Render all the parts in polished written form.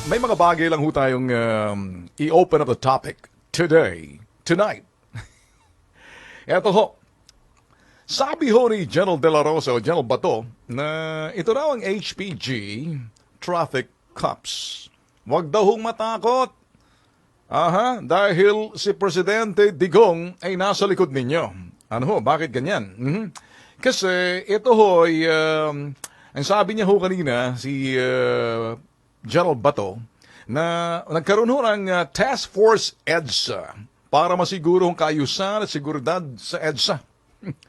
may mga bagay lang ho tayong i-open up the topic today, tonight. Eto ho, sabi ho ni General De La Rosa o General Bato na ito raw ang HPG traffic cops. Huwag daw hong matakot. Dahil si Presidente Digong ay nasa likod ninyo. Ano ho, bakit ganyan? Kasi ito ho ay, ang sabi niya ho kanina, si General Bato, na nagkaroon ho ng Task Force EDSA para masiguro ang kaayusan at seguridad sa EDSA.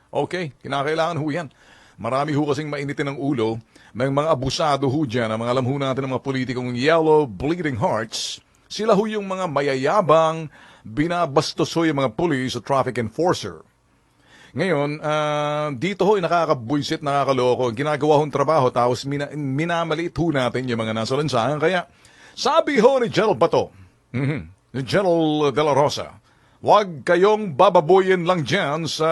Okay, kinakailangan ho yan. Marami ho kasing mainitin ng ulo ng mga abusado ho dyan, ang mga alam ho natin ng mga politikong yellow bleeding hearts. Sila ho yung mga mayayabang, binabastos ho yung mga police o traffic enforcer. Ngayon, dito ho nakakabuysit, nakakaloko. Ginagawa hong trabaho, tapos minamaliit ho natin yung mga nasa lansangan. Kaya, sabi ho ni General Bato, ni General De La Rosa, huwag kayong bababoyin lang dyan sa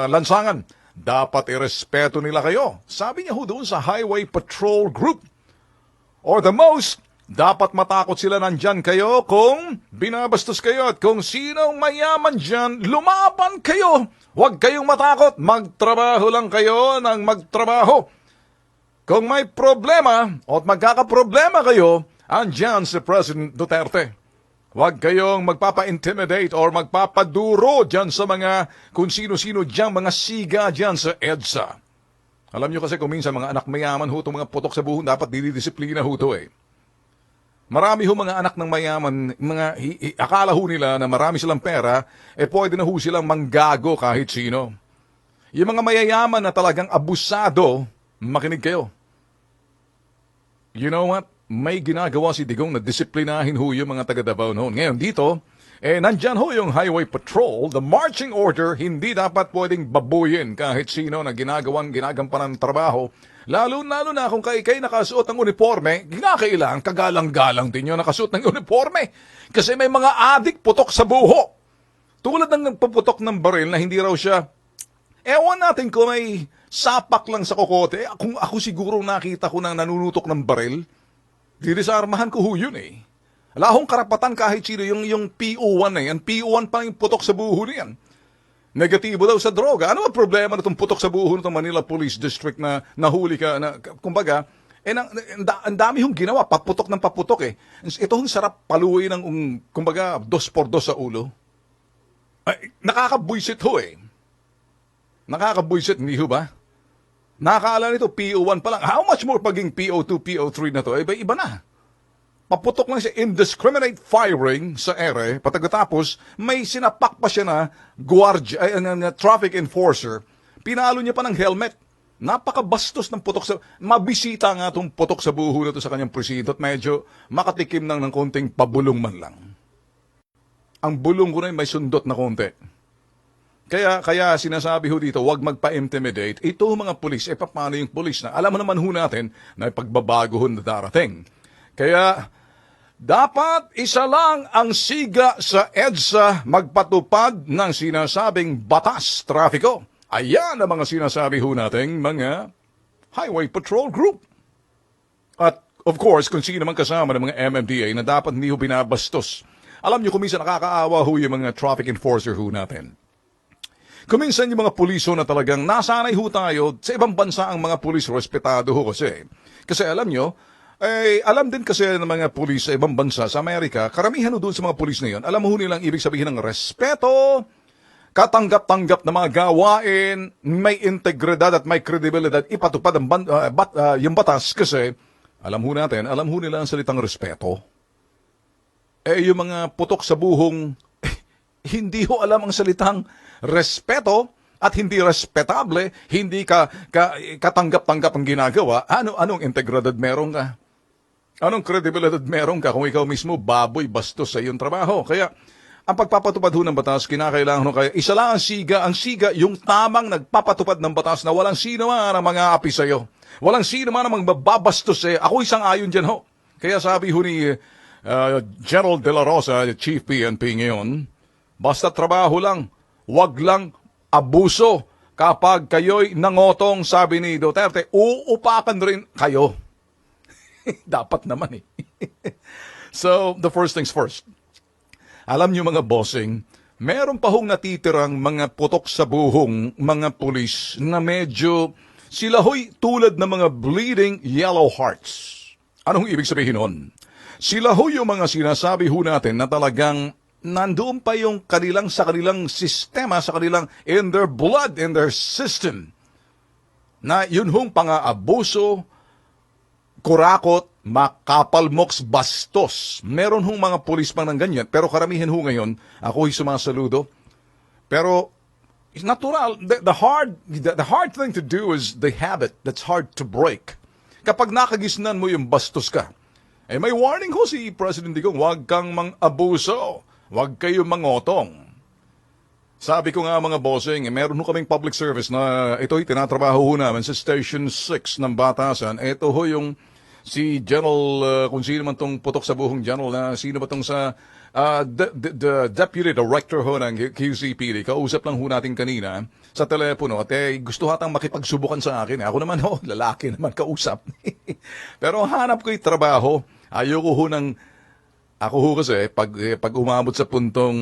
lansangan. Dapat irespeto nila kayo. Sabi niya ho doon sa Highway Patrol Group. Or the most, dapat matakot sila nandyan kayo kung binabastos kayo at kung sinong mayaman dyan, lumaban kayo. Huwag kayong matakot, magtrabaho lang kayo ng magtrabaho. Kung may problema o magkakaproblema kayo, andyan si President Duterte. Huwag kayong magpapa-intimidate or magpapaduro dyan sa mga kung sino-sino dyan, mga siga dyan sa EDSA. Alam nyo kasi kung minsan mga anak mayaman ho itong mga putok sa buhon, dapat didisiplina ho ito eh. Marami ho mga anak ng mayaman, akala ho nila na marami silang pera, pwede na ho silang manggago kahit sino. Yung mga mayayaman na talagang abusado, makinig kayo. You know what? May ginagawa si Digong na disiplinahin ho yung mga taga-Davao noon. Ngayon dito, nandyan ho yung Highway Patrol, the marching order, hindi dapat pwedeng babuyin kahit sino na ginagampanan ng trabaho. Lalo na kung kay nakasuot ng uniforme, ginakailangan kagalang-galang din yung nakasuot ng uniforme. Kasi may mga adik putok sa buho. Tulad ng nagpaputok ng baril na hindi raw siya, ewan natin kung may sapak lang sa kokote. Kung ako siguro nakita ko nang nanunutok ng baril, dinisarmahan ko ho yun eh. Wala akong karapatan kahit sino yung PO1 na yan. PO1 pa yung putok sa buho niyan. Negatibo daw sa droga. Ano ang problema na itong putok sa buho ng Manila Police District na nahuli ka? Kumbaga, ang dami hong ginawa. Paputok ng paputok eh. Ito hong sarap paluwi ng, kumbaga, 2x2 sa ulo. Ay, nakakabuysit ho eh. Nakakabuysit, hindi ho ba? Nakakaala nito, PO1 pa lang. How much more paging PO2, PO3 na to? Iba na. Paputok lang siya, indiscriminate firing sa ere, patagkatapos may sinapak pa siya na traffic enforcer. Pinalo niya pa ng helmet. Napakabastos ng putok sa... Mabisita nga itong putok sa buho na to sa kanyang presinto at medyo makatikim ng konting pabulong man lang. Ang bulong ko na may sundot na konti. Kaya sinasabi ho dito, huwag magpa-intimidate. Ito mga pulis, paano yung pulis na? Alam naman ho natin na pagbabago ho na darating. Kaya, dapat isa lang ang siga sa EDSA magpatupad ng sinasabing batas trafiko. Ayan ang mga sinasabi ho nating mga Highway Patrol Group. At, of course, kung sino naman kasama ng mga MMDA na dapat hindi ho binabastos. Alam nyo, kuminsan nakakaawa ho yung mga traffic enforcer ho natin. Kuminsan yung mga puliso na talagang nasanay ho tayo, sa ibang bansa ang mga pulis respetado ho kasi. Kasi alam nyo, alam din kasi ng mga pulis sa ibang bansa, sa Amerika, karamihan ho doon sa mga pulis na yun, alam ho nilang ibig sabihin ng respeto, katanggap-tanggap na mga gawain, may integridad at may kredibilidad, ipatupad ang yung batas kasi, alam ho nila ang salitang respeto. Yung mga putok sa buhong, hindi ho alam ang salitang respeto at hindi respetable, hindi katanggap-tanggap ang ginagawa, anong integridad meron ka? Anong credibility meron ka kung ikaw mismo baboy bastos sa iyong trabaho? Kaya, ang pagpapatupad ho ng batas, kinakailangan ho kaya, isa lang ang siga, yung tamang nagpapatupad ng batas na walang sino man ang mga api sa iyo. Walang sino man ang magbabastos eh. Ako isang ayon dyan ho. Kaya sabi ho ni General De La Rosa, Chief PNP ngayon, basta trabaho lang, wag lang abuso. Kapag kayo'y nangotong, sabi ni Duterte, uupakan rin kayo. Dapat naman eh. So, the first things first. Alam niyo mga bossing, meron pa hong natitirang mga putok sa buhong mga pulis na medyo sila ho'y tulad ng mga bleeding yellow hearts. Anong ibig sabihin nun? Sila ho yung mga sinasabi ho natin na talagang nandoon pa yung kanilang sa kanilang sistema, sa kanilang in their blood, in their system. Na yun hong pang-aabuso, kurakot, makapalmoks, bastos. Meron hong mga pulis pang ng ganyan, pero karamihan ho ngayon, ako'y sumasaludo. Pero it's natural. The hard thing to do is the habit that's hard to break. Kapag nakagisnan mo yung bastos ka, eh may warning ho si President Digong, huwag kang mang-abuso, huwag kayong mangotong. Sabi ko nga mga bossing, meron ho kaming public service na ito'y tinatrabaho ho namin sa Station 6 ng Batasan. Ito ho yung si General, kung sino man tong putok sa buhong General, na sino ba tong sa the Deputy Director ho ng QCPD. Kausap lang ho natin kanina sa telepono at gusto hatang makipagsubukan sa akin. Ako naman ho, lalaki naman kausap. Pero hanap ko yung trabaho. Ayoko ho ako ho kasi, pag umabot sa puntong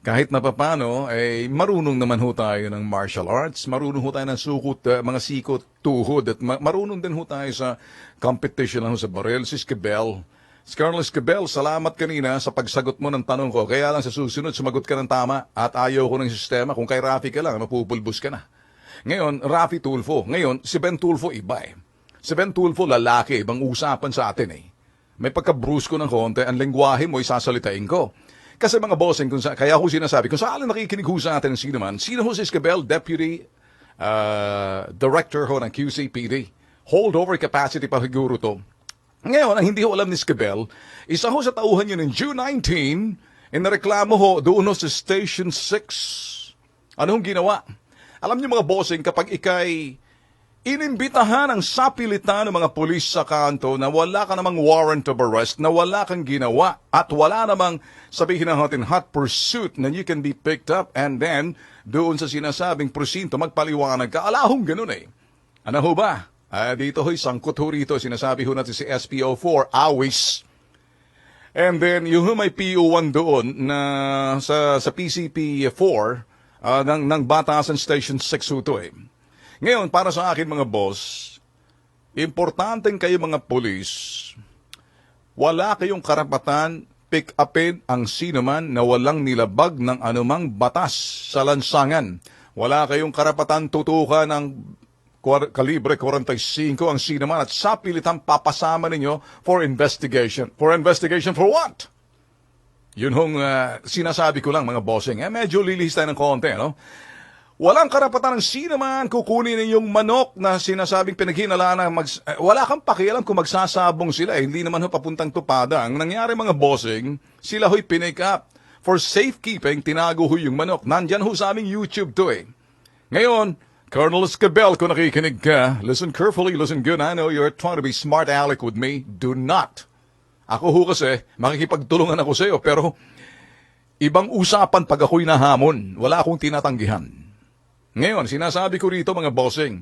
kahit na papano, marunong naman ho tayo ng martial arts, marunong ho tayo ng sukot, mga sikot, tuhod, at marunong din ho tayo sa competition lang ho sa baril. Si Esquivel, Colonel Esquivel, salamat kanina sa pagsagot mo ng tanong ko. Kaya lang sa susunod, sumagot ka ng tama at ayaw ko ng sistema. Kung kay Rafi ka lang, mapupulbos ka na. Ngayon, Rafi Tulfo. Ngayon, si Ben Tulfo iba eh. Si Ben Tulfo, lalaki, ibang usapan sa atin eh. May pagka-brusko ng konti, ang lengguwahe mo, isasalitain ko. Kasi mga bossing, kaya ho sinasabi, kung saan nakikinig ho sa atin sino man, sino ho si Esquivel, Deputy Director ho ng QCPD. Holdover capacity pa siguro to. Ngayon, ang hindi ho alam ni Esquivel, isa ho sa tauhan niya ng June 19, inareklamo ho doon ho sa Station 6. Anong ginawa? Alam niyo mga bossing, kapag ikay inimbitahan ang sapilitan ng mga pulis sa kanto na wala ka namang warrant of arrest, na wala kang ginawa, at wala namang sabihin natin hot pursuit na you can be picked up and then doon sa sinasabing presinto magpaliwanag ka. Alahong ganun eh. Ano ho ba? Dito ho'y sangkot ho rito. Sinasabi ho natin si SPO4, awis. And then yung may PO1 doon na sa PCP4 ng Batasan Station 6 ho to eh. Ngayon, para sa akin mga boss, importanteng kayo mga polis, wala kayong karapatan pick upin ang sinuman na walang nilabag ng anumang batas sa lansangan. Wala kayong karapatan tutukan ng kalibre 45 ang sinuman at sa pilitan papasama ninyo for investigation. For investigation for what? Yun hong sinasabi ko lang mga bossing. Medyo lilihis tayo ng konti, no? Walang karapatan ng sino man kukunin yung manok na sinasabing pinaghinalaan na wala kang pakialam kung magsasabong sila. Hindi naman ho papuntang tupada. Ang nangyari mga bossing, sila ho'y pinick up. For safekeeping, tinago ho yung manok. Nandyan ho sa aming YouTube to eh. Ngayon, Colonel Esquivel, kung nakikinig ka, listen carefully, listen good. I know you're trying to be smart aleck with me. Do not. Ako ho kasi, makikipagtulungan ako sa iyo, pero ibang usapan pag ako'y nahamon. Wala akong tinatanggihan. Ngayon, sinasabi ko rito mga bossing,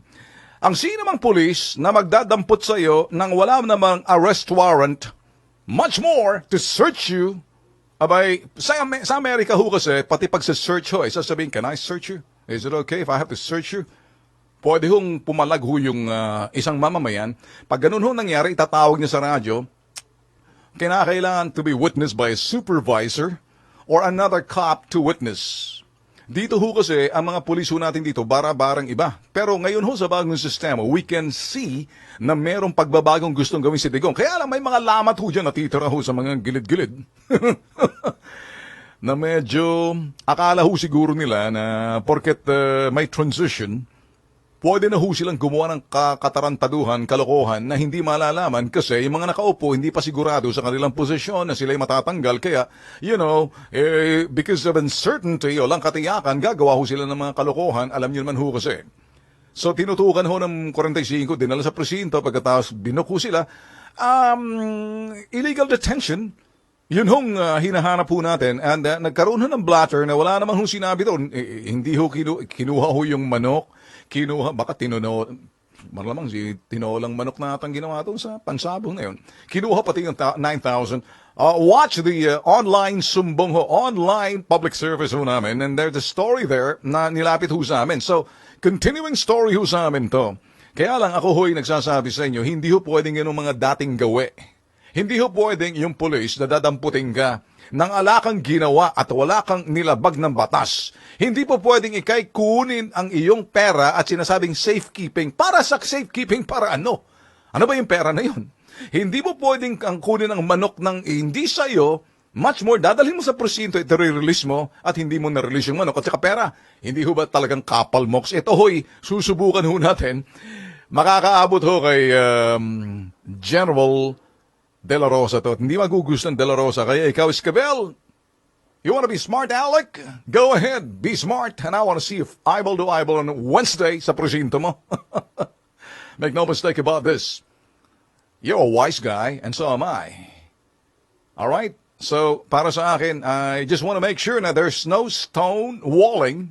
ang sino mang pulis na magdadampot sa iyo nang wala namang arrest warrant, much more to search you, abay, sa Amerika ho kasi, pati pag sa search ho, sasabihin, can I search you? Is it okay if I have to search you? Pwede hong pumalag ho yung isang mamamayan. Pag ganun ho nangyari, itatawag niya sa radyo, kinakailangan to be witnessed by a supervisor or another cop to witness. Dito ho kasi, ang mga pulis ho natin dito, bara-barang iba. Pero ngayon ho sa bagong sistema, we can see na merong pagbabagong gustong gawin si Digong. Kaya lang may mga lamat ho dyan natitira ho sa mga gilid-gilid. Na medyo, akala ho siguro nila na porket may transition, pwede na ho silang gumawa ng katarantaduhan, kalokohan na hindi malalaman kasi yung mga nakaupo hindi pa sigurado sa kanilang posisyon na sila'y matatanggal. Kaya, because of uncertainty o lang katiyakan, gagawa ho sila ng mga kalokohan. Alam niyo naman ho kasi. So, tinutukan ho ng 45, dinala sa presinto, pagkatapos binuk ho sila. Illegal detention, yun hong hinahanap ho natin. And nagkaroon ho ng blatter na wala namang ho sinabi doon. Hindi ho kinuha ho yung manok. Kinuha, baka tinuno, malamang si tinolang manok na atang ginawa doon sa pansabong na yun. Kinuha pati ng 9,000. Watch the online sumbong ho, online public service ho namin, and there's a story there na nilapit ho sa amin. So, continuing story ho sa amin to. Kaya lang ako ho'y nagsasabi sa inyo, hindi ho pwedeng yun mga dating gawe. Hindi ho pwedeng yung pulis na dadamputin ka ng alakang ginawa at wala kang nilabag ng batas. Hindi po pwedeng ikay kunin ang iyong pera at sinasabing safekeeping. Para sa safekeeping, para ano? Ano ba yung pera na yun? Hindi mo pwedeng kang kunin ang manok ng hindi sa'yo, much more, dadalhin mo sa presinto, ito release mo, at hindi mo na-release yung manok at saka pera. Hindi ho ba talagang kapal moks? Ito ho'y susubukan ho natin. Makakaabot ho kay General De La Rosa to. Hindi magugustuhan De La Rosa. Kaya ikaw, Escabel, you want to be smart, Alec? Go ahead, be smart. And I want to see if eyeball to eyeball on Wednesday sa presinto mo. Make no mistake about this. You're a wise guy, and so am I. All right? So, para sa akin, I just want to make sure na there's no stone walling,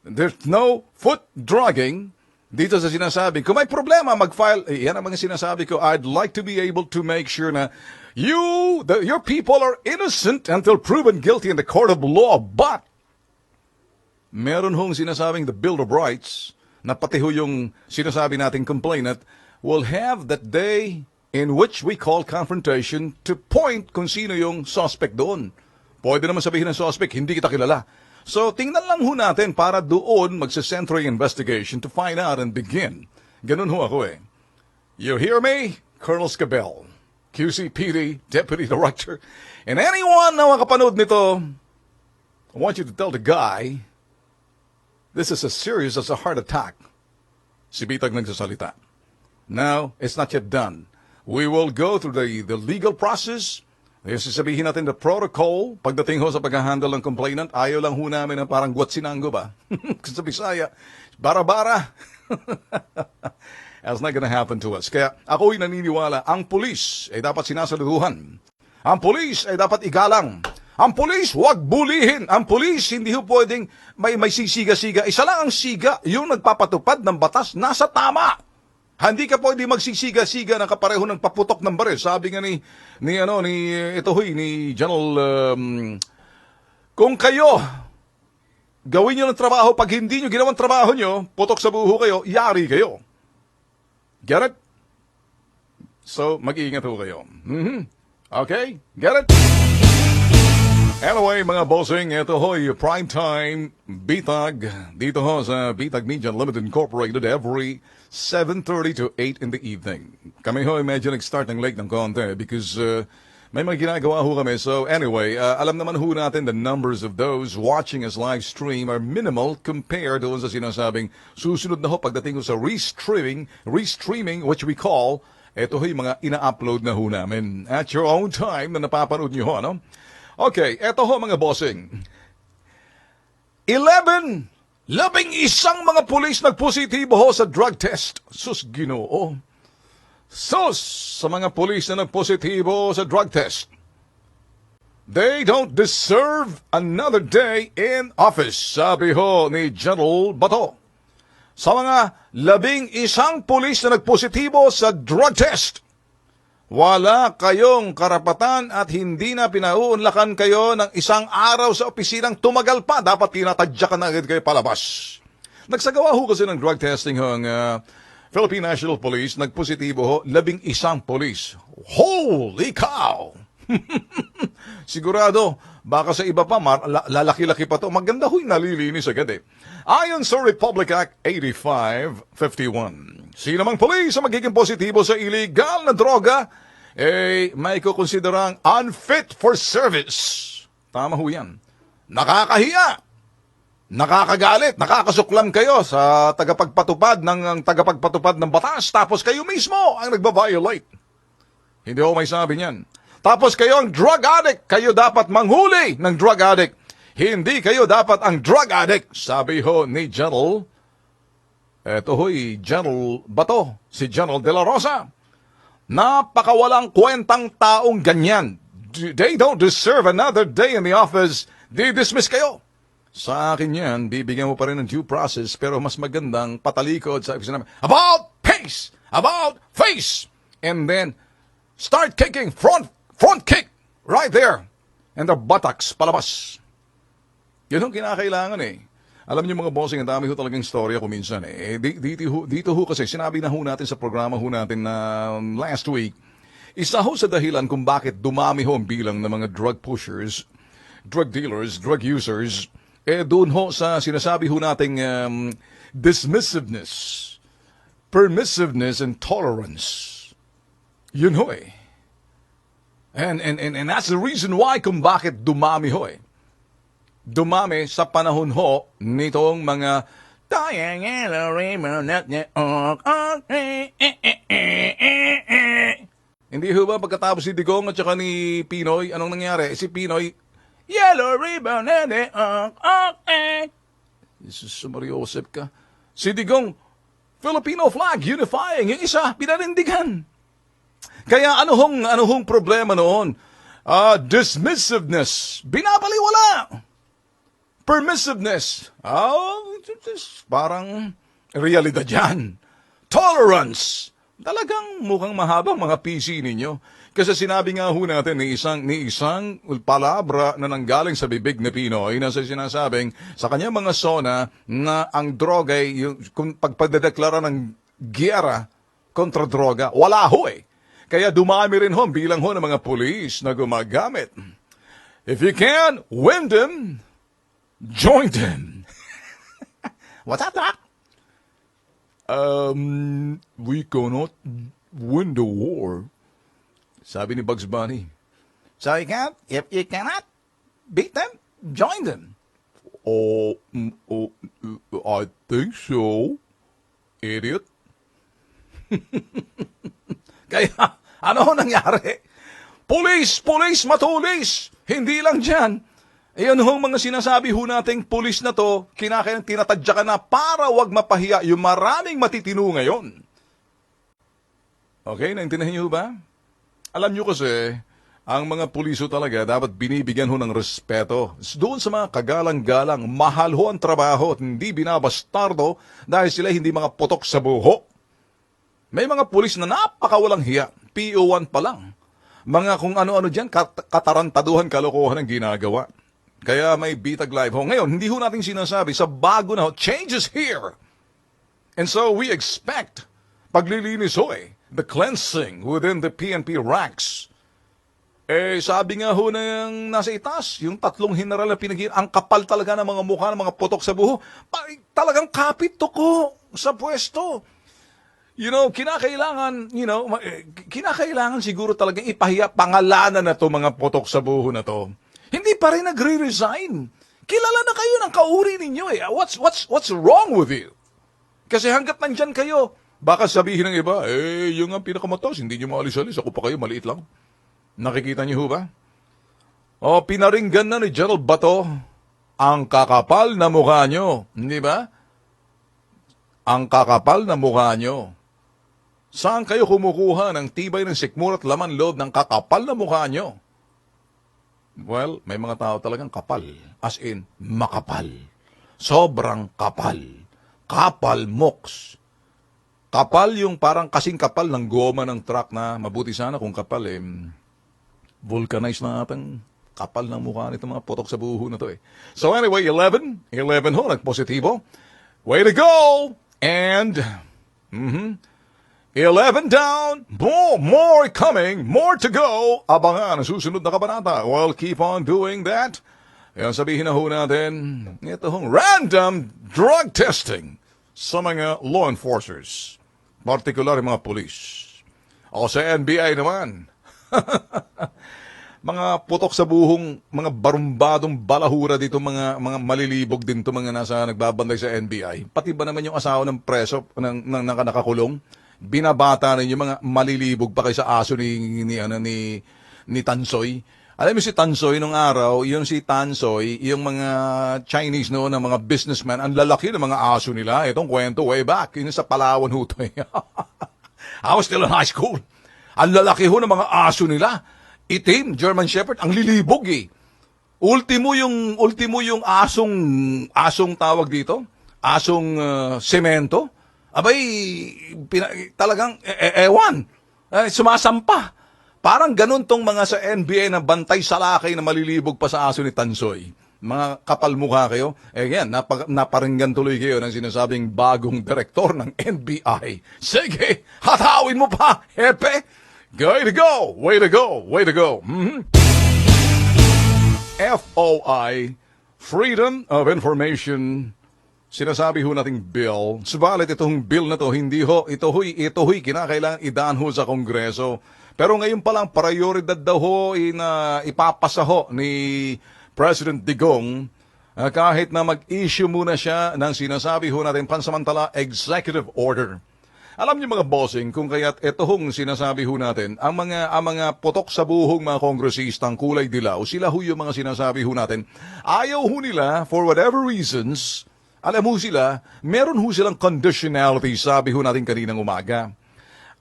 there's no foot dragging, dito sa sinasabi. Kung may problema, mag-file. Yan ang mga sinasabi ko. I'd like to be able to make sure na your people are innocent until proven guilty in the court of law. But, meron hong sinasabing the Bill of Rights na pati ho yung sinasabi nating complainant will have that day in which we call confrontation to point kung sino yung suspect doon. Pwede naman sabihin ng suspect, hindi kita kilala. So, tingnan lang ho natin para doon magsa-central investigation to find out and begin. Ganun ho ako eh. You hear me? Colonel Scabell, QCPD Deputy Director. And anyone na makapanood nito, I want you to tell the guy, this is as serious as a heart attack. Si Bitag nagsasalita. Now, it's not yet done. We will go through the legal process. Sasabihin natin the protocol. Pagdating ho sa pag-handle ng complainant, ayaw lang ho namin na parang guwatsinanggo ba? Sa Bisaya, bara-bara. That's not gonna happen to us. Kaya ako'y naniniwala, ang pulis ay dapat sinasaluduhan. Ang pulis ay dapat igalang. Ang pulis, huwag bulihin. Ang pulis, hindi ho pwedeng may sisiga-siga. Isa lang ang siga, yung nagpapatupad ng batas, nasa tama. Hindi ka pwede magsisiga-siga ng kapareho ng paputok ng baril. Sabi nga ni General, kung kayo, gawin nyo ng trabaho, pag hindi nyo ginawang trabaho nyo, putok sa buho kayo, yari kayo. Get it? So, mag-iingat ho kayo. Okay? Get it? Anyway, mga bossing, ito ho'y primetime Bitag. Dito ho sa Bitag Media Limited Incorporated every 7:30 to 8 in the evening. Kami ho'y medyo nag-start ng late ng konti because may mga ginagawa ho kami. So anyway, alam naman ho natin the numbers of those watching us live stream are minimal compared doon sa sinasabing susunod na ho pagdating ho sa restreaming, which we call, ito ho'y mga ina-upload na ho namin at your own time na napapanood nyo ho, ano? Okay, eto ho mga bossing. 11 mga pulis nagpositibo ho sa drug test. Sus, Ginoo. Sus, sa mga pulis na nagpositibo sa drug test. They don't deserve another day in office, sabi ho ni General Bato. Sa mga 11 pulis na nagpositibo sa drug test, wala kayong karapatan at hindi na pinauunlakan kayo ng isang araw sa opisinang tumagal pa. Dapat tinatadyakan na agad kayo palabas. Nagsagawa ho kasi ng drug testing ho ang Philippine National Police. Nagpositibo ho 11 pulis. Holy cow! Sigurado, baka sa iba pa, lalaki-laki pa to. Maganda ho'y nalilinis agad eh. Ayon sa Republic Act 8551, sino mang pulis ang magiging positibo sa illegal na droga, may kukonsiderang unfit for service. Tama ho yan. Nakakahiya. Nakakagalit. Nakakasuklam kayo sa tagapagpatupad ng batas, tapos kayo mismo ang nagbabiolate. Hindi ho may sabi niyan. Tapos kayo ang drug addict. Kayo dapat manghuli ng drug addict. Hindi kayo dapat ang drug addict. Sabi ho ni General, eto ho'y General Bato, si General De La Rosa. Napakawalang kwentang taong ganyan. They don't deserve another day in the office. Di-dismiss kayo. Sa akin yan, bibigyan mo pa rin ng due process, pero mas magandang patalikod sa sinabi, about face, about face. And then, start kicking, front kick, right there. And the buttocks, palabas. Yun ang kinakailangan eh. Alam niyo mga bossing, ang dami ho talagang storya ko minsan eh. Dito ho kasi, sinabi na ho natin sa programa ho natin na last week, isa ho sa dahilan kung bakit dumami ho ang bilang ng mga drug pushers, drug dealers, drug users, doon ho sa sinasabi ho nating dismissiveness, permissiveness, and tolerance. Yun ho eh. And that's the reason why kung bakit dumami ho eh. Dumami sa panahon ho nitong mga hindi ho ba pagkatapos si Digong at saka ni Pinoy, anong nangyari? Si Pinoy, Yellow Ribbon, Jesus, Mariosep ka. Si Digong, Filipino flag, unifying. Yung isa, pinanindigan. Kaya ano hong problema noon? Dismissiveness, binabaliwala. Permissiveness, parang realidad yan. Tolerance, talagang mukhang mahabang mga PC ninyo. Kasi sinabi nga ho natin ni isang palabra na nanggaling sa bibig ni Pinoy na sinasabing sa kanyang mga sona na ang droga ay kung pagpadedeklara ng giyera kontra droga, wala ho eh. Kaya dumami rin ho bilang ho ng mga pulis na gumagamit. If you can, win them, join them. What's that, Doc? We cannot win the war. Sabi ni Bugs Bunny. So if you cannot beat them, join them. I think so, idiot. Kaya, ano nangyari? Police, matulis. Hindi lang dyan. Ayan hong mga sinasabi ho nating pulis na to, kinakailangan tinatadya ka na para wag mapahiya yung maraming matitino ngayon. Okay, naintindihan niyo ba? Alam niyo kasi, ang mga puliso talaga dapat binibigyan ho ng respeto. Doon sa mga kagalang-galang, mahal ho ang trabaho at hindi binabastardo dahil sila hindi mga putok sa buho. May mga pulis na napakawalang hiya, PO1 pa lang. Mga kung ano-ano dyan, katarantaduhan, kalokohan ang ginagawa. Kaya may bitag live ho. Ngayon, hindi ho natin sinasabi, sa bago na ho, change is here. And so we expect, paglilinis ho eh, the cleansing within the PNP ranks. Sabi nga ho na yung nasa itas, yung tatlong general na pinagin, ang kapal talaga ng mga mukha ng mga putok sa buho, talagang kapit to ko sa pwesto. Kinakailangan siguro talagang ipahiya pangalanan na to mga putok sa buho na to. Hindi pa rin nagre-resign. Kilala na kayo ng kauri ninyo eh. What's wrong with you? Kasi hanggat nandyan kayo, baka sabihin ng iba, yung ang pinakamatas, hindi nyo maalis-alis, ako pa kayo, maliit lang. Nakikita niyo ho ba? Pinaringgan na ni Gerald Bato, ang kakapal na mukha nyo. Hindi ba? Ang kakapal na mukha nyo. Saan kayo kumukuha ng tibay ng sikmura at laman loob ng kakapal na mukha nyo? Well, may mga tao talagang kapal. As in, makapal. Sobrang kapal. Kapal moks. Kapal yung parang kasing kapal ng goma ng truck na mabuti sana kung kapal vulcanize na atang kapal ng mukha nito mga putok sa buho na to eh. So anyway, 11 ho, nagpositibo. Way to go! And, 11 down, more coming, more to go. Abangan ang susunod na kabanata. Well, keep on doing that. Yan sabihin na ho natin, ito hong random drug testing sa mga law enforcers. Partikular yung mga polis. O sa NBI naman. Mga putok sa buhong, mga barumbadong balahura dito, mga malilibog din to mga nasa nagbabantay sa NBI. Pati ba naman yung asawa ng preso, ng nakakulong? Binabata rin yung mga malilibog pa kaysa aso ni Tansoy. Alam mo si Tansoy nung araw, yung si Tansoy, yung mga Chinese noon, na mga businessman, ang lalaki ng mga aso nila. Itong kwento way back, yun sa Palawan ho to. I was still in high school. Ang lalaki ho ng mga aso nila. Itim, German Shepherd, ang lilibog eh. Ultimo yung asong tawag dito, asong semento, abay, talagang, ewan, sumasampa. Parang ganun tong mga sa NBA na bantay salakay na malilibog pa sa aso ni Tansoy. Mga kapal mukha kayo. Yan, naparinggan tuloy kayo ng sinasabing bagong direktor ng NBI. Sige, hatawin mo pa, hepe. Way to go, way to go, way to go. FOI, Freedom of Information, sinasabi ho nating bill. Subalit itong bill na to, ito ho'y kinakailangan idaan ho sa Kongreso. Pero ngayon pa lang, prioridad daw ho ipapasa ho ni President Digong kahit na mag-issue muna siya ng sinasabi ho natin pansamantala executive order. Alam niyo mga bossing, kung kaya't ito hong sinasabi ho natin, ang mga putok sa buhong mga kongresistang kulay dilaw, sila ho yung mga sinasabi ho natin, ayaw ho nila, for whatever reasons, alam ho sila, meron ho silang conditionality, sabi ho natin kaninang umaga.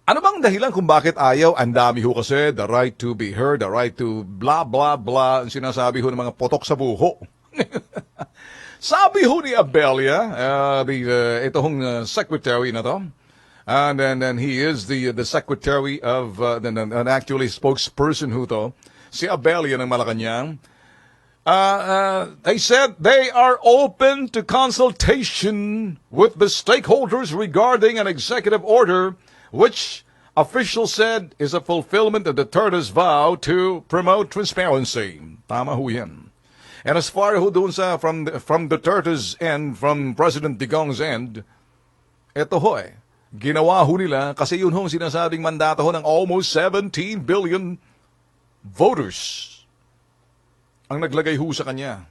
Ano bang dahilan kung bakit ayaw? Ang dami ho kasi, the right to be heard, the right to blah, blah, blah, ang sinasabi ho ng mga putok sa buho. Sabi ho ni Abelia, ito hong secretary na to, and then he is the secretary of, and actually spokesperson ho to, si Abelia ng Malacanang. They said they are open to consultation with the stakeholders regarding an executive order which officials said is a fulfillment of Duterte's vow to promote transparency. Tama ho yan. And as far ho doon sa from Duterte's end, from President Digong's end, eto ho ginawa ho nila kasi yun ho sinasabing mandato ho ng almost 17 billion voters ang naglagay ho sa kanya.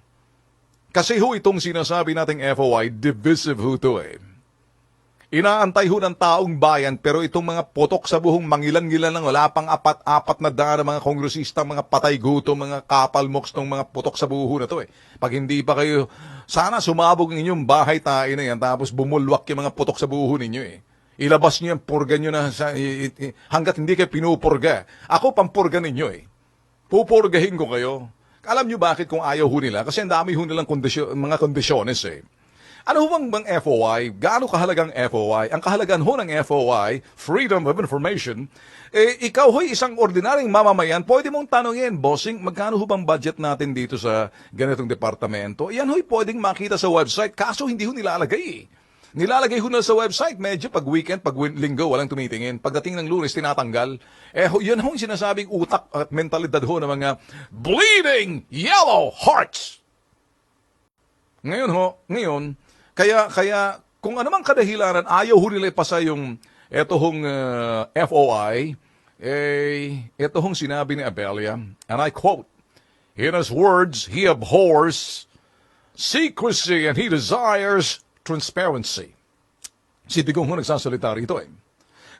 Kasi ho itong sinasabi nating FOI, divisive ho to Inaantay ho ng taong bayan pero itong mga putok sa buhong mangilan-ngilan lang, wala pang apat na daan ng mga kongresista, mga patay gutom, mga kapalmoks ng mga putok sa buho na to Pag hindi pa kayo, sana sumabog ng inyong bahay tayo na yan tapos bumulwak yung mga putok sa buho ninyo Ilabas niyo yan, purga nyo na hanggat hindi kayo pinupurga. Ako pampurga ninyo Pupurgahin ko kayo. Alam nyo bakit kung ayaw ho nila? Kasi ang dami ho nilang mga kondisyones Ano bang FOI? Gaano kahalagang FOI? Ang kahalagan ho ng FOI, Freedom of Information, ikaw ho'y isang ordinaryong mamamayan, pwede mong tanongin, bossing, magkano ho bang budget natin dito sa ganitong departamento? Yan ho'y pwedeng makita sa website, kaso hindi ho nilalagay Nilalagay ho na sa website, medyo pag weekend, pag linggo, walang tumitingin. Pagdating ng Lunes, tinatanggal. Yun ho yung sinasabing utak at mentalidad ho ng mga bleeding yellow hearts. Ngayon, kaya kung ano mang kadahilanan, ayaw ho nila ipasa yung eto hong FOI, eto hong sinabi ni Abelia, and I quote, in his words, he abhors secrecy and he desires transparency. Si Digong ho nagsasalita rito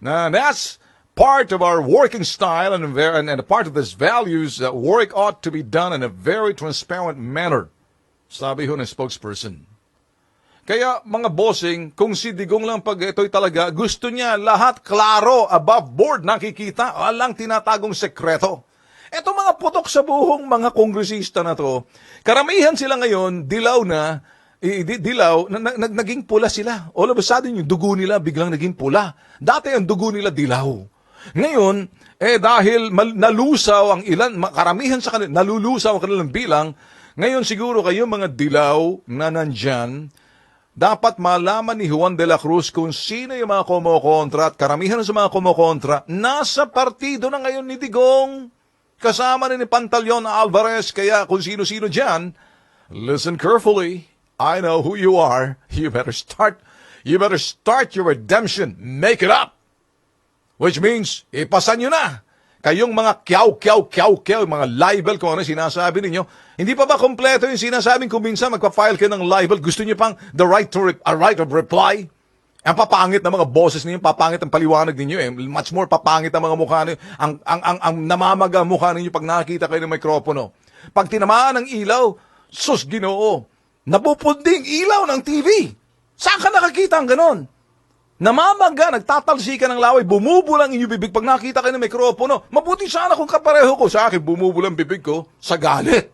Na that's part of our working style and a part of this values that work ought to be done in a very transparent manner. Sabi ho ng spokesperson. Kaya mga bossing, kung si Digong lang pag ito'y talaga, gusto niya lahat klaro, above board, nakikita, walang tinatagong sekreto. Eto mga putok sa buhong mga kongresista na to, karamihan sila ngayon, naging pula sila. All of a sudden, yung dugo nila biglang naging pula. Dati ang dugo nila dilaw. Ngayon, dahil nalusaw ang ilan, karamihan sa kanila, nalulusaw ang kanilang bilang, ngayon siguro kayo mga dilaw na nandyan, dapat malaman ni Juan de la Cruz kung sino yung mga kumokontra at karamihan sa mga kumokontra, nasa partido na ngayon ni Digong. Kasama ni Pantaleon Alvarez, kaya kung sino-sino dyan, listen carefully. I know who you are. You better start your redemption. Make it up. Which means, ipasa nyo na. Kayong mga kyaw, mga libel, kung ano sinasabi ninyo. Hindi pa ba kompleto yung sinasabing kung minsan magpa-file kayo ng libel, gusto nyo pang the right of reply? Ang papangit na mga boses ninyo, papangit ang paliwanag ninyo Much more papangit ang mga mukha ninyo. Ang namamaga mukha ninyo pag nakakita kayo ng mikropono. Pag tinamaan ng ilaw, sus Ginoo, napupunding ilaw ng TV. Saan ka nakakita ang ganon? Namamaga, nagtatalsika ng laway, bumubulang inyong bibig pag nakita kayo ng mikropono. Mabuti sana kung kapareho ko sa akin, bumubulang bibig ko sa galit.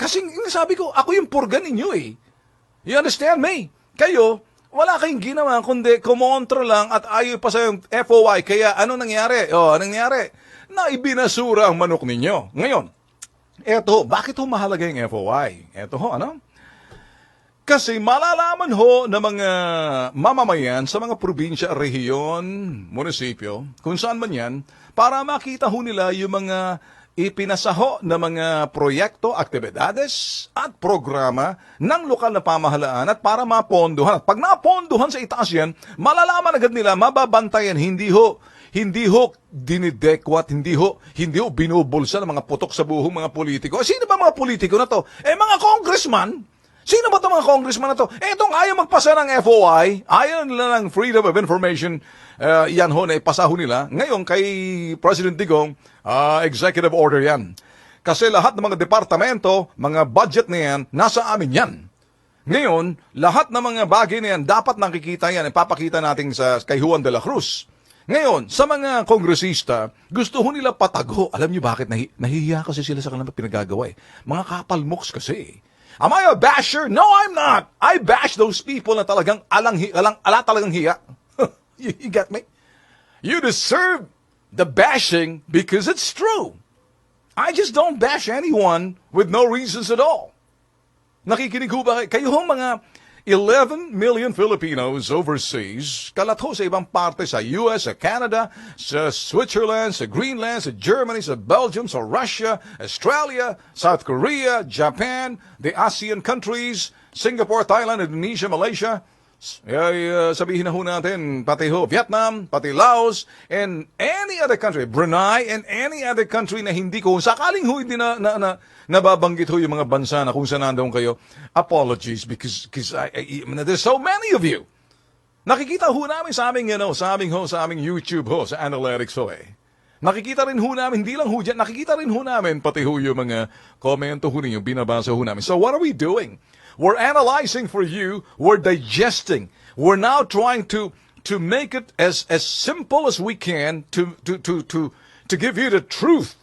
Kasi sabi ko, ako yung purga ninyo You understand me? Kayo, Wala kayong ginawa, kundi kumontra lang at ayaw pa sa yung FOI. Kaya ano nangyari? Anong nangyari? Na ibinasura ang manok ninyo. Ngayon, eto, bakit ho mahalaga yung FOI? Eto ho, ano? Kasi malalaman ho ng mga mamamayan sa mga probinsya, rehiyon, munisipyo, kung saan man yan, para makita ho nila yung mga ipinasaho na mga proyekto, aktibidades at programa ng lokal na pamahalaan at para mapondohan. At pag napondohan sa itaas yan, malalaman agad nila, mababantayan, hindi ho dinidekwat, hindi ho binubulsa ng mga putok sa buhong mga politiko. Sino ba mga politiko na to? Mga congressman. Sino ba itong mga congressman na to? Itong ayaw magpasa ng FOI, ayaw nila ng Freedom of Information, yan ho, na ipasaho nila. Ngayon, kay President Digong, executive order yan. Kasi lahat ng mga departamento, mga budget na yan, nasa amin yan. Ngayon, lahat ng mga bagay na yan, dapat nakikita yan, ipapakita natin kay Juan de la Cruz. Ngayon, sa mga kongresista, gusto ho nila patago. Alam niyo bakit? Nahihiya kasi sila sa kanilang pinagagawa eh. Mga kapalmoks kasi. Am I a basher? No, I'm not. I bash those people na talagang ala talagang hiya. You get me? You deserve the bashing because it's true. I just don't bash anyone with no reasons at all. Nakikinig ho ba kayo hong mga 11 million Filipinos overseas, kalat ho sa ibang parte sa US, sa Canada, sa Switzerland, sa Greenland, sa Germany, sa Belgium, sa Russia, Australia, South Korea, Japan, the ASEAN countries, Singapore, Thailand, Indonesia, Malaysia. Sabihin na ho natin, pati ho Vietnam, pati Laos, and any other country, Brunei, and any other country na hindi ko, sakaling ho hindi nababanggit ho yung mga bansa na kung saan nandoon kayo, apologies because there's so many of you. Nakikita ho namin sa aming, sa aming YouTube ho, sa analytics ho eh. Nakikita rin ho namin, hindi lang ho dyan, nakikita rin ho namin, pati ho yung mga komento ho ninyo, binabasa ho namin. So what are we doing? We're analyzing for you, we're digesting. We're now trying to make it as simple as we can to give you the truth.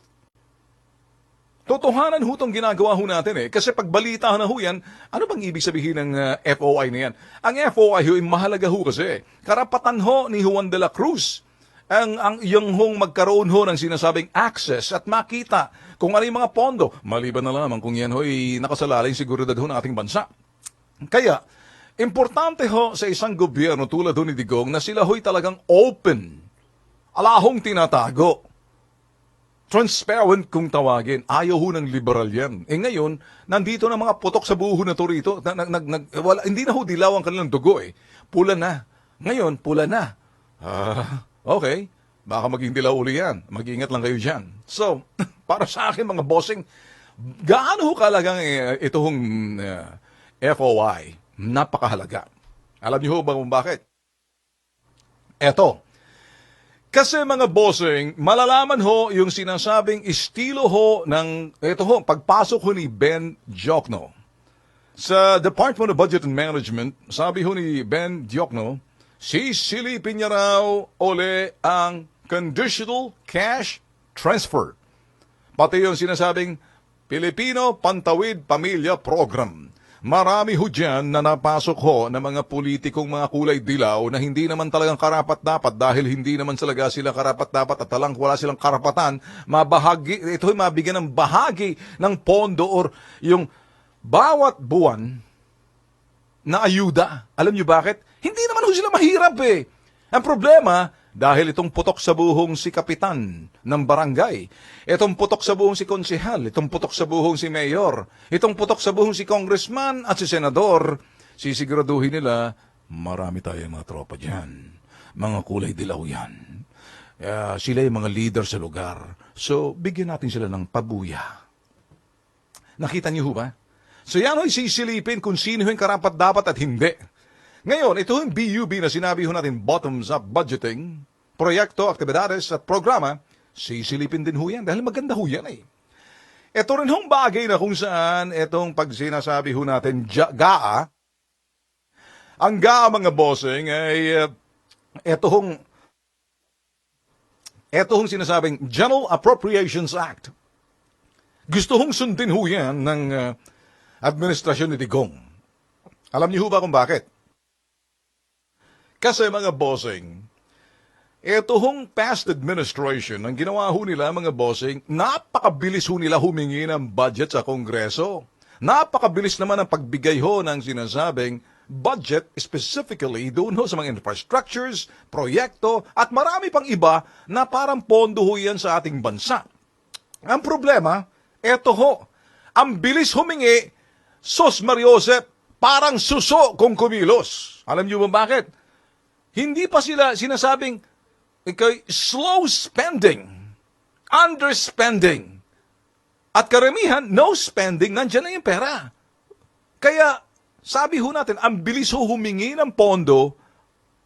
Totohanan ho itong ginagawa ho natin eh. Kasi pag balita na ho yan, ano bang ibig sabihin ng FOI na yan? Ang FOI ho, mahalaga ho kasi. Karapatan ho ni Juan de la Cruz ang yung hong magkaroon ho ng sinasabing access at makita kung ano yung mga pondo. Maliban na lamang kung yan ho'y nakasalalay seguridad ho ng ating bansa. Kaya, importante ho sa isang gobyerno tulad ho ni Digong na sila ho'y talagang open. Alahong tinatago. Transparent kung tawagin. Ayaw ho ng liberal yan. Ngayon, nandito na mga putok sa buho na to rito. Hindi na ho dilaw ang kanilang dugo eh. Pula na. Ngayon, pula na. Okay. Baka maging dilaw uli yan. Mag-iingat lang kayo dyan. So, para sa akin mga bossing, gaano ho kalagang itong FOI? Napakahalaga. Alam niyo ho ba kung bakit? Eto. Kasi mga bossing, malalaman ho yung sinasabing estilo ho ng, ito ho, pagpasok ho ni Ben Diokno. Sa Department of Budget and Management, sabi ho ni Ben Diokno, sisilipin niya raw uli ang conditional cash transfer. Pati yung sinasabing Pilipino Pantawid Pamilya Program. Marami ho dyan na napasok ho ng mga politikong mga kulay dilaw na hindi naman talagang karapat-dapat dahil hindi naman talaga sila karapat-dapat at wala silang karapatan ito'y mabigyan ng bahagi ng pondo or yung bawat buwan na ayuda. Alam niyo bakit? Hindi naman ho sila mahirap eh. Ang problema, dahil itong putok sa buhong si kapitan ng barangay, itong putok sa buhong si konsehal, itong putok sa buhong si mayor, itong putok sa buhong si congressman at si senador, sisiguraduhin nila, marami tayong mga tropa dyan. Mga kulay dilaw yan. Sila yung mga leader sa lugar. So, bigyan natin sila ng pabuya. Nakita niyo ho ba? So yan ho'y sisilipin kung sino yung karapat dapat at hindi. Ngayon, ito yung BUB na sinabi ho natin bottoms-up budgeting, proyekto, aktibidades at programa, sisilipin din ho yan dahil maganda ho yan eh. Ito rin hong bagay na kung saan itong pag sinasabi ho natin GAA, ang GAA mga bossing ay ito hong sinasabing General Appropriations Act. Gusto hong sundin ho yan ng administrasyon ni Digong. Alam niyo ho ba kung bakit? Kasi mga bossing, ito hong past administration, ang ginawa ho nila mga bossing, napakabilis ho nila humingi ng budget sa Kongreso. Napakabilis naman ang pagbigay ho ng sinasabing budget specifically doon ho sa mga infrastructures, proyekto, at marami pang iba na parang pondo ho yan sa ating bansa. Ang problema, eto ho, ang bilis humingi, sos Mariosep, parang suso kung kumilos. Alam niyo ba bakit? Hindi pa sila sinasabing slow spending, underspending, at karamihan, no spending, nandyan na yung pera. Kaya, sabi ho natin, ang bilis ho humingi ng pondo,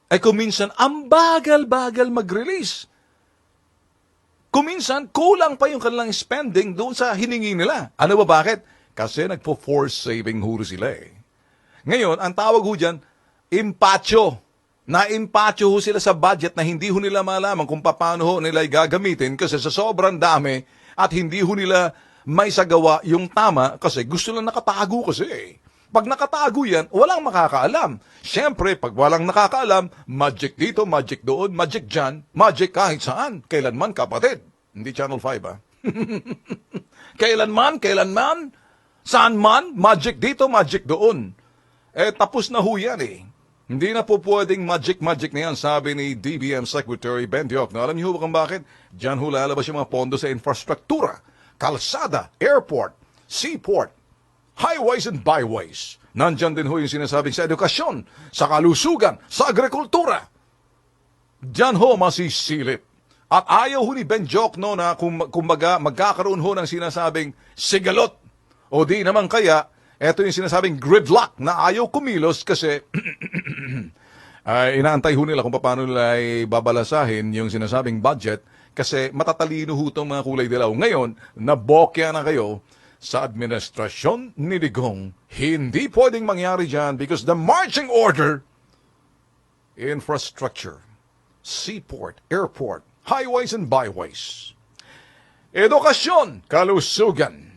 ay kuminsan, ang bagal-bagal mag-release. Kuminsan, kulang pa yung kanilang spending doon sa hiningi nila. Ano ba bakit? Kasi nagpo-force saving ho sila eh. Ngayon, ang tawag ho dyan, impacho. Na-impacho ho sila sa budget na hindi ho nila malaman kung paano ho nila gagamitin kasi sa sobrang dami at hindi ho nila may sagawa yung tama kasi gusto lang nakatago kasi. Pag nakatago yan, walang makakaalam. Siyempre, pag walang nakakaalam, magic dito, magic doon, magic dyan, magic kahit saan. Kailanman, kapatid. Hindi Channel 5, ha? Kailanman, saan man, magic dito, magic doon. Tapos na ho yan eh. Hindi na po pwedeng magic na yan, sabi ni DBM Secretary Ben Diokno. Alam niyo ba kung bakit? Diyan ho lalabas yung mga pondo sa infrastruktura, kalsada, airport, seaport, highways and byways. Nandyan din ho yung sinasabing sa edukasyon, sa kalusugan, sa agrikultura. Diyan ho masisilip. At ayaw ho ni Ben Diokno na kumbaga magkakaroon ho ng sinasabing sigalot. O di naman kaya, eto yung sinasabing gridlock na ayaw kumilos kasi inaantay ho nila kung paano nila babalasahin yung sinasabing budget kasi matatalino ho itong mga kulay dilaw. Ngayon, nabokya na kayo sa administrasyon ni Digong. Hindi pwedeng mangyari dyan because the marching order, infrastructure, seaport, airport, highways and byways, edukasyon, kalusugan.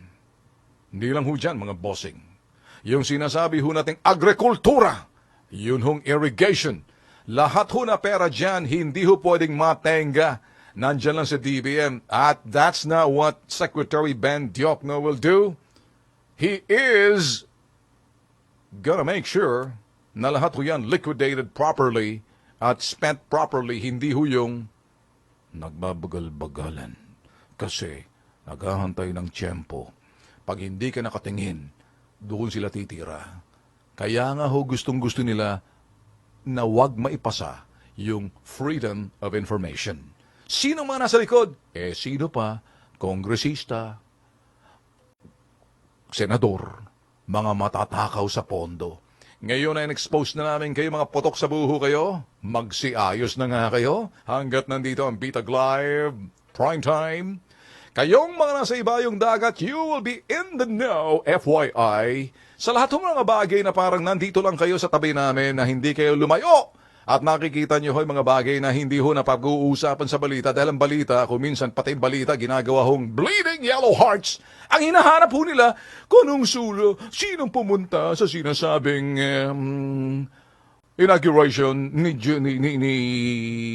Hindi lang ho dyan mga bossing. Yung sinasabi ho nating agrikultura, yun hong irrigation. Lahat ho na pera dyan, hindi ho pwedeng matenga. Nandyan lang sa DBM. At that's not what Secretary Ben Diokno will do. He is gonna make sure na lahat ho yan liquidated properly at spent properly. Hindi ho yung nagbabagal-bagalan. Kasi naghahantay ng tiyempo. Pag hindi ka nakatingin, doon sila titira. Kaya nga ho gustong-gusto nila na wag maipasa yung freedom of information. Sino mga nasa likod? Sino pa? Kongresista, senador, mga matatakaw sa pondo. Ngayon ay expose na namin kayo, mga potok sa buho kayo. Magsiayos na nga kayo hanggat nandito ang Bitag Live Prime Time. Kayong mga nasa ibayong dagat, you will be in the know, FYI, sa lahat ng mga bagay na parang nandito lang kayo sa tabi namin na hindi kayo lumayo. At nakikita nyo ho yung mga bagay na hindi ho napag-uusapan sa balita dahil ang balita, kung minsan pati balita, ginagawa hong bleeding yellow hearts. Ang hinahanap ho nila, kung anong sulo, sinong pumunta sa sinasabing inauguration ni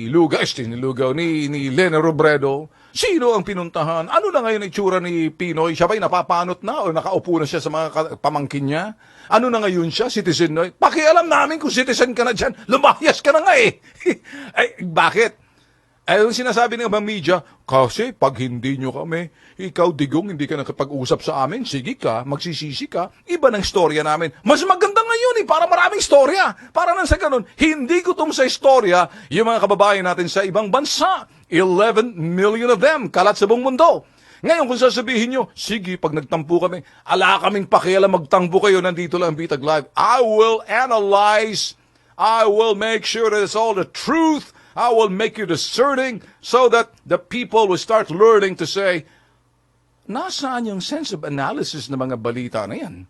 Lugaw, ni Lena Robredo. Sino ang pinuntahan? Ano na ngayon itsura ni Pinoy? Siya ba'y napapanot na o nakaupo na siya sa mga pamangkin niya? Ano na ngayon siya? Citizen na? Pakialam namin kung citizen ka na dyan. Lumayas ka na nga eh. Ay, bakit? Ay, yung sinasabi ng mga media, kasi pag hindi nyo kami, ikaw Digong, hindi ka nakapag-usap sa amin, sige ka, magsisisi ka, iba ng storya namin. Mas maganda ngayon eh, para maraming storya. Para nang sa ganun, hindi gutom sa istorya yung mga kababayan natin sa ibang bansa. 11 million of them, kalat sa buong mundo. Ngayon, kung sasabihin nyo, sige, pag nagtampo kami, ala kaming pakialam magtampo kayo, nandito lang Bitag Live. I will analyze, I will make sure that it's all the truth, I will make you discerning so that the people will start learning to say, nasaan yung sense of analysis ng mga balita na yan?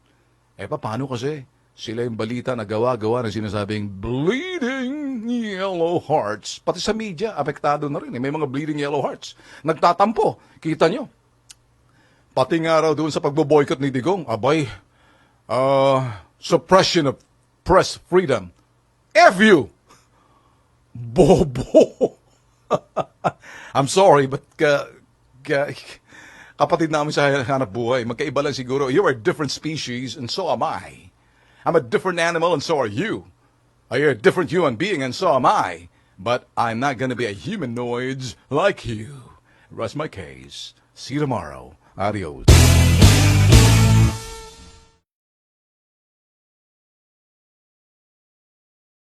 Paano kasi? Sila yung balita na gawa-gawa na sinasabing bleeding yellow hearts. Pati sa media, apektado na rin. May mga bleeding yellow hearts. Nagtatampo. Kita nyo. Pati nga raw doon sa pagbo-boycott ni Digong, abay, suppression of press freedom. F you! Bobo! I'm sorry, but kapatid namin sa hanap buhay, magkaiba lang siguro. You are a different species and so am I. I'm a different animal and so are you. You're a different human being and so am I. But I'm not gonna be a humanoid like you. Rest my case. See you tomorrow. Adios.